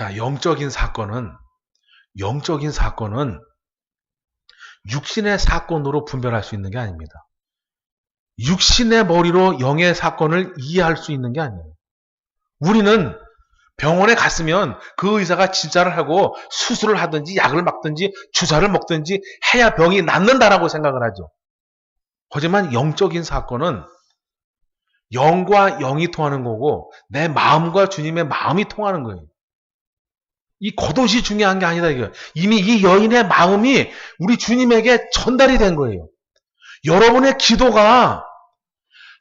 자, 영적인 사건은 육신의 사건으로 분별할 수 있는 게 아닙니다. 육신의 머리로 영의 사건을 이해할 수 있는 게 아니에요. 우리는 병원에 갔으면 그 의사가 진찰을 하고 수술을 하든지 약을 먹든지 주사를 먹든지 해야 병이 낫는다라고 생각을 하죠. 하지만 영적인 사건은 영과 영이 통하는 거고 내 마음과 주님의 마음이 통하는 거예요. 이 겉옷이 중요한 게 아니다 이거예요. 이미 이 여인의 마음이 우리 주님에게 전달이 된 거예요. 여러분의 기도가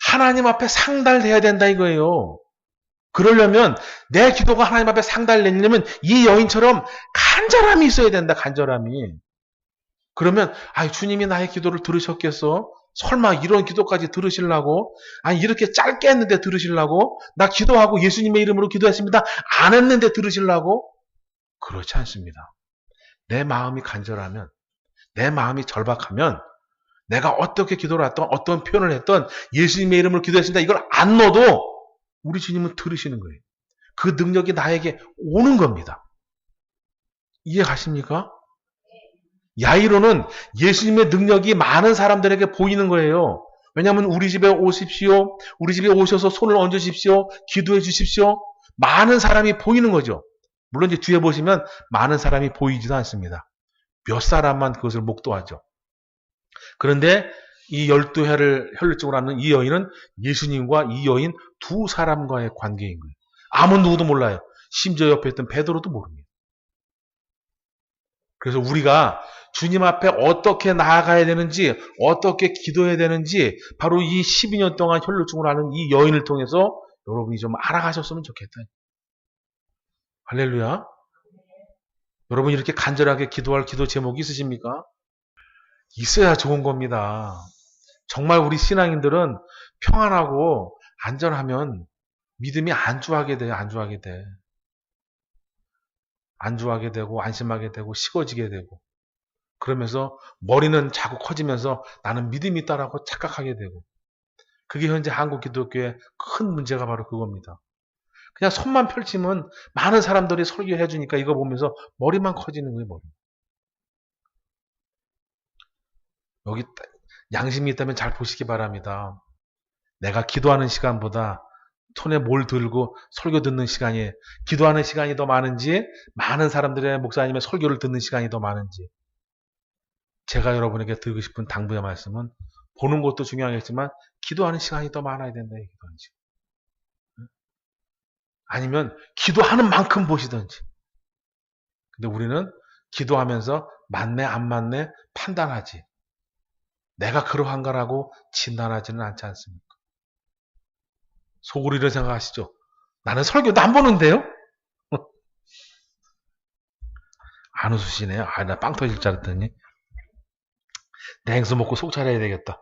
하나님 앞에 상달돼야 된다 이거예요. 그러려면 내 기도가 하나님 앞에 상달되려면 이 여인처럼 간절함이 있어야 된다. 간절함이. 그러면 주님이 나의 기도를 들으셨겠어? 설마 이런 기도까지 들으시려고? 아니 이렇게 짧게 했는데 들으시려고? 나 기도하고 예수님의 이름으로 기도했습니다. 안 했는데 들으시려고? 그렇지 않습니다. 내 마음이 간절하면, 내 마음이 절박하면 내가 어떻게 기도를 했던 어떤 표현을 했던 예수님의 이름으로 기도했습니다. 이걸 안 넣어도 우리 주님은 들으시는 거예요. 그 능력이 나에게 오는 겁니다. 이해 가십니까? 야이로는 예수님의 능력이 많은 사람들에게 보이는 거예요. 왜냐하면 우리 집에 오십시오. 우리 집에 오셔서 손을 얹으십시오. 기도해 주십시오. 많은 사람이 보이는 거죠. 물론 이제 뒤에 보시면 많은 사람이 보이지도 않습니다. 몇 사람만 그것을 목도하죠. 그런데 이 12해를 혈루증으로 앓는 이 여인은 예수님과 이 여인 두 사람과의 관계인 거예요. 아무 누구도 몰라요. 심지어 옆에 있던 베드로도 모릅니다. 그래서 우리가 주님 앞에 어떻게 나아가야 되는지, 어떻게 기도해야 되는지 바로 이 12년 동안 혈루증으로 앓는 이 여인을 통해서 여러분이 좀 알아가셨으면 좋겠다. 할렐루야. 여러분 이렇게 간절하게 기도할 기도 제목이 있으십니까? 있어야 좋은 겁니다. 정말 우리 신앙인들은 평안하고 안전하면 믿음이 안주하게 돼요. 안주하게 돼. 안주하게 되고 안심하게 되고 식어지게 되고 그러면서 머리는 자꾸 커지면서 나는 믿음이 있다라고 착각하게 되고 그게 현재 한국 기독교의 큰 문제가 바로 그겁니다. 그냥 손만 펼치면 많은 사람들이 설교해 주니까 이거 보면서 머리만 커지는 거예요. 머리. 여기 양심이 있다면 잘 보시기 바랍니다. 내가 기도하는 시간보다 손에 뭘 들고 설교 듣는 시간이 기도하는 시간이 더 많은지 많은 사람들의 목사님의 설교를 듣는 시간이 더 많은지 제가 여러분에게 드리고 싶은 당부의 말씀은 보는 것도 중요하겠지만 기도하는 시간이 더 많아야 된다. 기도하는지. 아니면 기도하는 만큼 보시든지. 근데 우리는 기도하면서 맞네 안 맞네 판단하지. 내가 그러한가라고 진단하지는 않지 않습니까? 속으로 이런 생각하시죠? 나는 설교도 안 보는데요? 안 웃으시네요. 나 빵 터질 줄 알았더니. 냉수 먹고 속 차려야 되겠다.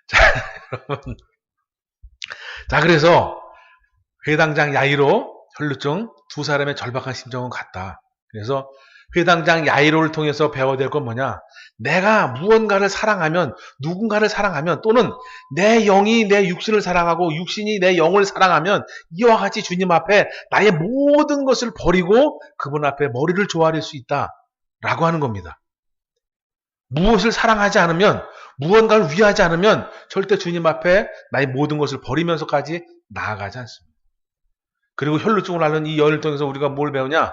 자, 여러분. 자, 그래서 회당장 야이로 혈루증 두 사람의 절박한 심정은 같다. 그래서 회당장 야이로를 통해서 배워야 될 건 뭐냐? 내가 무언가를 사랑하면, 누군가를 사랑하면, 또는 내 영이 내 육신을 사랑하고 육신이 내 영을 사랑하면 이와 같이 주님 앞에 나의 모든 것을 버리고 그분 앞에 머리를 조아릴 수 있다라고 하는 겁니다. 무엇을 사랑하지 않으면, 무언가를 위하지 않으면 절대 주님 앞에 나의 모든 것을 버리면서까지 나아가지 않습니다. 그리고 혈루증을 앓는 이 여인을 통해서 우리가 뭘 배우냐?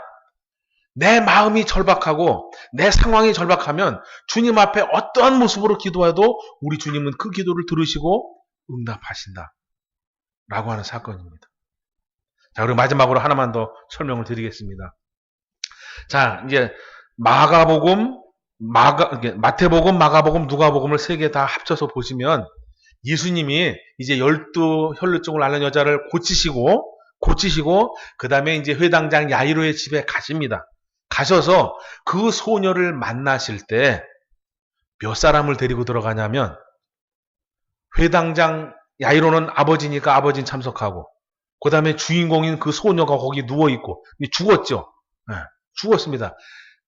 내 마음이 절박하고 내 상황이 절박하면 주님 앞에 어떠한 모습으로 기도해도 우리 주님은 그 기도를 들으시고 응답하신다 라고 하는 사건입니다. 자, 그리고 마지막으로 하나만 더 설명을 드리겠습니다. 자, 이제 마태복음, 마가복음, 누가복음을 세 개 다 합쳐서 보시면 예수님이 이제 12혈루증을 앓는 여자를 고치시고 그 다음에 이제 회당장 야이로의 집에 가십니다. 가셔서 그 소녀를 만나실 때 몇 사람을 데리고 들어가냐면 회당장 야이로는 아버지니까 아버지는 참석하고 그 다음에 주인공인 그 소녀가 거기 누워있고 죽었죠. 네, 죽었습니다.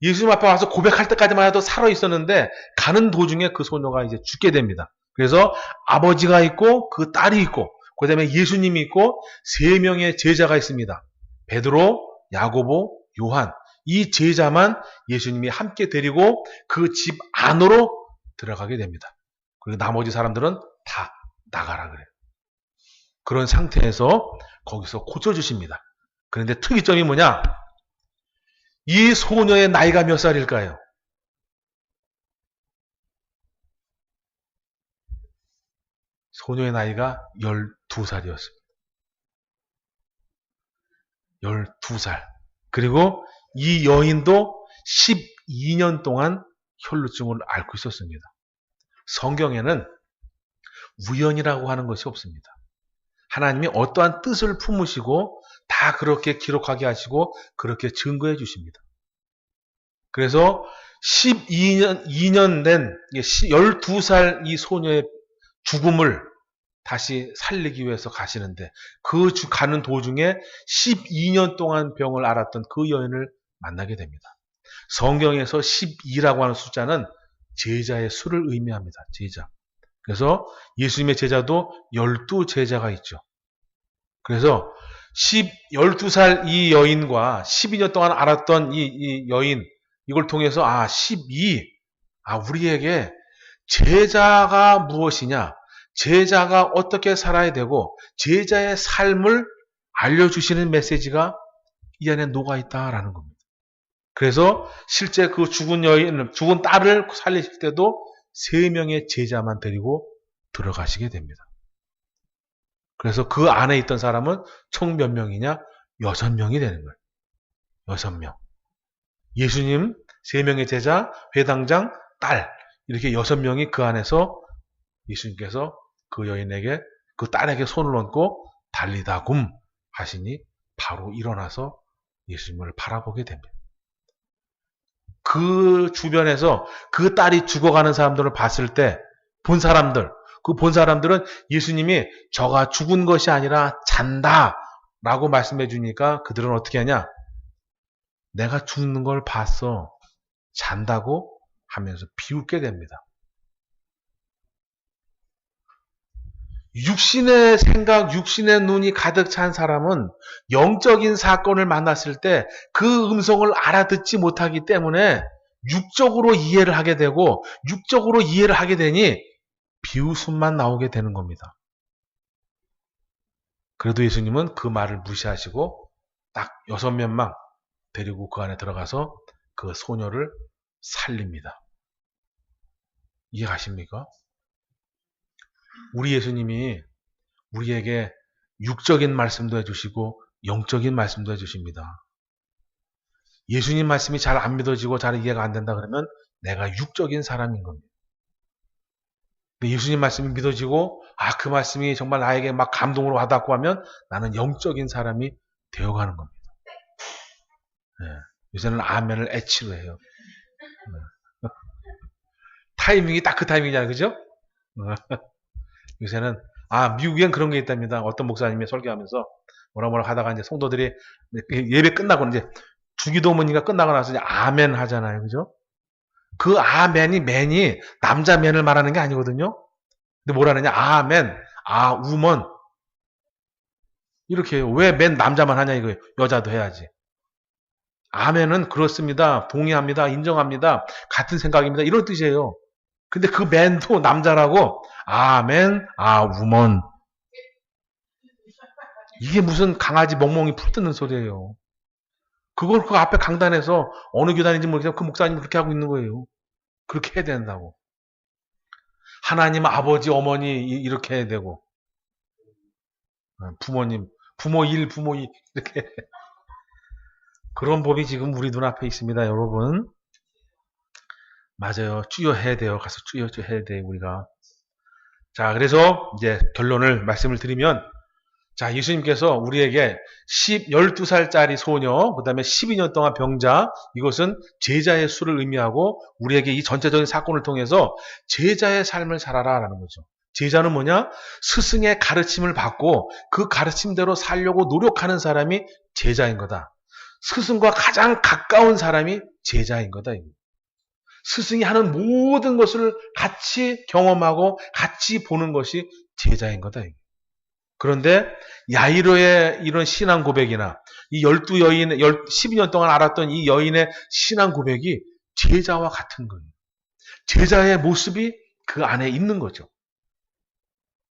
예수님 앞에 와서 고백할 때까지만 해도 살아있었는데 가는 도중에 그 소녀가 이제 죽게 됩니다. 그래서 아버지가 있고 그 딸이 있고 그 다음에 예수님이 있고 3명의 제자가 있습니다. 베드로, 야고보, 요한. 이 제자만 예수님이 함께 데리고 그 집 안으로 들어가게 됩니다. 그리고 나머지 사람들은 다 나가라 그래요. 그런 상태에서 거기서 고쳐주십니다. 그런데 특이점이 뭐냐? 이 소녀의 나이가 몇 살일까요? 소녀의 나이가 12살이었습니다. 12살. 그리고 이 여인도 12년 동안 혈루증을 앓고 있었습니다. 성경에는 우연이라고 하는 것이 없습니다. 하나님이 어떠한 뜻을 품으시고 다 그렇게 기록하게 하시고 그렇게 증거해 주십니다. 그래서 2년 된 12살 이 소녀의 죽음을 다시 살리기 위해서 가시는데 그 가는 도중에 12년 동안 병을 앓았던 그 여인을 만나게 됩니다. 성경에서 12라고 하는 숫자는 제자의 수를 의미합니다. 제자. 그래서 예수님의 제자도 12제자가 있죠. 그래서 12살 이 여인과 12년 동안 앓았던 이 여인, 이걸 통해서 12, 우리에게 제자가 무엇이냐, 제자가 어떻게 살아야 되고 제자의 삶을 알려주시는 메시지가 이 안에 녹아있다라는 겁니다. 그래서 실제 그 죽은 딸을 살리실 때도 3명의 제자만 데리고 들어가시게 됩니다. 그래서 그 안에 있던 사람은 총 몇 명이냐? 6명이 되는 거예요. 6명. 예수님, 3명의 제자, 회당장, 딸, 이렇게 6명이 그 안에서 예수님께서 그 여인에게, 그 딸에게 손을 얹고 달리다굼 하시니 바로 일어나서 예수님을 바라보게 됩니다. 그 주변에서 그 딸이 죽어가는 사람들을 봤을 때 본 사람들은 예수님이 저가 죽은 것이 아니라 잔다 라고 말씀해 주니까 그들은 어떻게 하냐? 내가 죽는 걸 봤어. 잔다고 하면서 비웃게 됩니다. 육신의 생각, 육신의 눈이 가득 찬 사람은 영적인 사건을 만났을 때 그 음성을 알아듣지 못하기 때문에 육적으로 이해를 하게 되고 육적으로 이해를 하게 되니 비웃음만 나오게 되는 겁니다. 그래도 예수님은 그 말을 무시하시고 딱 6명만 데리고 그 안에 들어가서 그 소녀를 살립니다. 이해가십니까? 우리 예수님이 우리에게 육적인 말씀도 해주시고 영적인 말씀도 해주십니다. 예수님 말씀이 잘 안 믿어지고 잘 이해가 안 된다 그러면 내가 육적인 사람인 겁니다. 근데 예수님 말씀이 믿어지고 그 말씀이 정말 나에게 막 감동으로 와닿고 하면 나는 영적인 사람이 되어가는 겁니다. 네. 요새는 아멘을 애치로 해요. 네. 타이밍이 딱 그 타이밍이잖아요. 그죠? 요새는 미국엔 그런 게 있답니다. 어떤 목사님이 설교하면서 뭐라 하다가 이제 성도들이 예배 끝나고 이제 주기도문이가 끝나고 나서 이제 아멘 하잖아요. 그죠? 그 맨이 남자 맨을 말하는 게 아니거든요. 근데 뭐라느냐? 아멘, 우먼. 이렇게 해요. 왜 맨 남자만 하냐 이거예요. 여자도 해야지. 아멘은 그렇습니다. 동의합니다. 인정합니다. 같은 생각입니다. 이런 뜻이에요. 근데 그 맨도 남자라고 아멘, 우먼. 이게 무슨 강아지 멍멍이 풀 뜯는 소리예요. 그걸 그 앞에 강단에서 어느 교단인지 모르겠지만 그 목사님이 그렇게 하고 있는 거예요. 그렇게 해야 된다고. 하나님, 아버지, 어머니 이렇게 해야 되고 부모님, 부모 1, 부모 2 이렇게 그런 법이 지금 우리 눈앞에 있습니다. 여러분. 맞아요. 쭈여해야 돼요. 가서 쭈여해야 돼요. 우리가. 자, 그래서 이제 결론을 말씀을 드리면 자, 예수님께서 우리에게 12살짜리 소녀, 그 다음에 12년 동안 병자, 이것은 제자의 수를 의미하고 우리에게 이 전체적인 사건을 통해서 제자의 삶을 살아라 라는 거죠. 제자는 뭐냐? 스승의 가르침을 받고 그 가르침대로 살려고 노력하는 사람이 제자인 거다. 스승과 가장 가까운 사람이 제자인 거다. 스승이 하는 모든 것을 같이 경험하고 같이 보는 것이 제자인 거다. 그런데 야이로의 이런 신앙 고백이나 이 12여인, 12년 동안 알았던 이 여인의 신앙 고백이 제자와 같은 거예요. 제자의 모습이 그 안에 있는 거죠.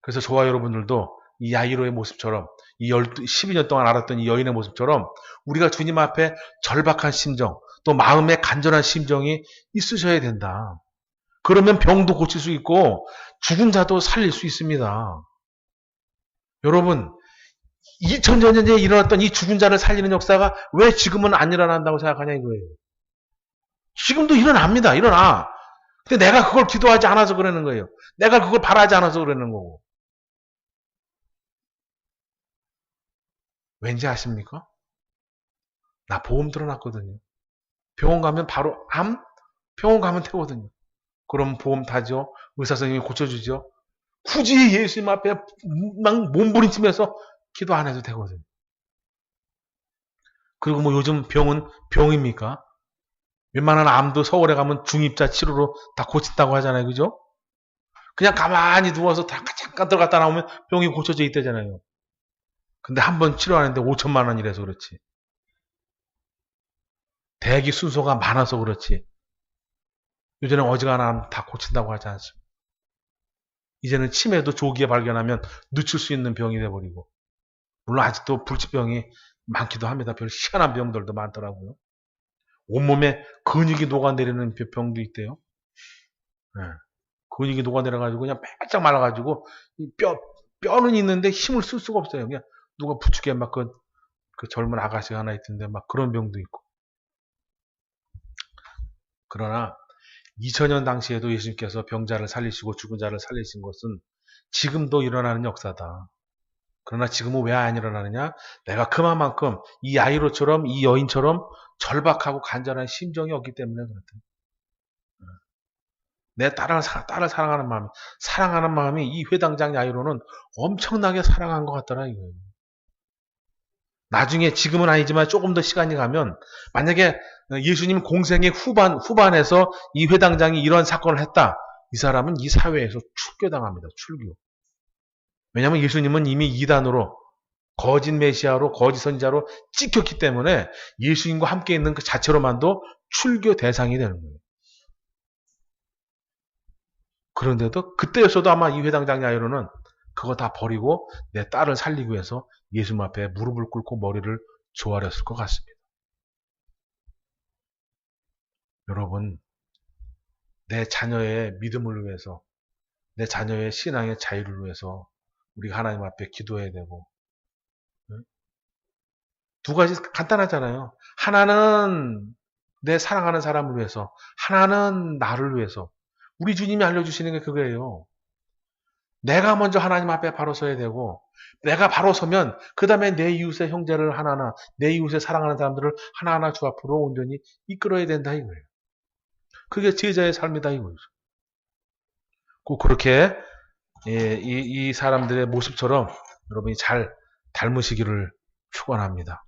그래서 저와 여러분들도 이 야이로의 모습처럼 이 12년 동안 알았던 이 여인의 모습처럼 우리가 주님 앞에 절박한 심정, 또 마음의 간절한 심정이 있으셔야 된다. 그러면 병도 고칠 수 있고 죽은 자도 살릴 수 있습니다. 여러분, 2000년 전에 일어났던 이 죽은 자를 살리는 역사가 왜 지금은 안 일어난다고 생각하냐 이거예요. 지금도 일어납니다. 일어나. 근데 내가 그걸 기도하지 않아서 그러는 거예요. 내가 그걸 바라지 않아서 그러는 거고. 왠지 아십니까? 나 보험 들어놨거든요. 병원 가면 바로 병원 가면 되거든요. 그럼 보험 타죠. 의사 선생님이 고쳐주죠. 굳이 예수님 앞에 막 몸부림치면서 기도 안 해도 되거든요. 그리고 뭐 요즘 병은 병입니까? 웬만한 암도 서울에 가면 중입자 치료로 다 고친다고 하잖아요. 그죠? 그냥 가만히 누워서 잠깐 들어갔다 나오면 병이 고쳐져 있대잖아요. 근데 한 번 치료하는데 5천만 원이라서 그렇지. 대기 순서가 많아서 그렇지. 요즘에 어지간하면 다 고친다고 하지 않습니까? 이제는 치매도 조기에 발견하면 늦출 수 있는 병이 돼버리고. 물론 아직도 불치병이 많기도 합니다. 별 희한한 병들도 많더라고요. 온몸에 근육이 녹아내리는 병도 있대요. 네. 근육이 녹아내려가지고 그냥 바짝 말라가지고 뼈는 있는데 힘을 쓸 수가 없어요. 그냥 누가 부축에 막 그 젊은 아가씨가 하나 있던데 막 그런 병도 있고. 그러나 2000년 당시에도 예수님께서 병자를 살리시고 죽은 자를 살리신 것은 지금도 일어나는 역사다. 그러나 지금은 왜 안 일어나느냐? 내가 그만큼 이 야이로처럼 이 여인처럼 절박하고 간절한 심정이 없기 때문에 그렇다. 내 딸을 사랑하는 마음이 이 회당장 야이로는 엄청나게 사랑한 것 같더라 이거예요. 나중에 지금은 아니지만 조금 더 시간이 가면 만약에 예수님 공생의 후반에서 이 회당장이 이런 사건을 했다. 이 사람은 이 사회에서 출교당합니다. 출교. 왜냐하면 예수님은 이미 이단으로 거짓 메시아로 거짓 선지자로 찍혔기 때문에 예수님과 함께 있는 그 자체로만도 출교 대상이 되는 거예요. 그런데도 그때였어도 아마 이 회당장 야이로는 그거 다 버리고 내 딸을 살리기 위해서 예수님 앞에 무릎을 꿇고 머리를 조아렸을 것 같습니다. 여러분, 내 자녀의 믿음을 위해서, 내 자녀의 신앙의 자유를 위해서 우리가 하나님 앞에 기도해야 되고, 두 가지 간단하잖아요. 하나는 내 사랑하는 사람을 위해서, 하나는 나를 위해서. 우리 주님이 알려주시는 게 그거예요. 내가 먼저 하나님 앞에 바로 서야 되고, 내가 바로 서면 그 다음에 내 이웃의 형제를 하나하나, 내 이웃의 사랑하는 사람들을 하나하나 주 앞으로 온전히 이끌어야 된다 이거예요. 그게 제자의 삶이다 이거죠. 꼭 그렇게 이 사람들의 모습처럼 여러분이 잘 닮으시기를 축원합니다.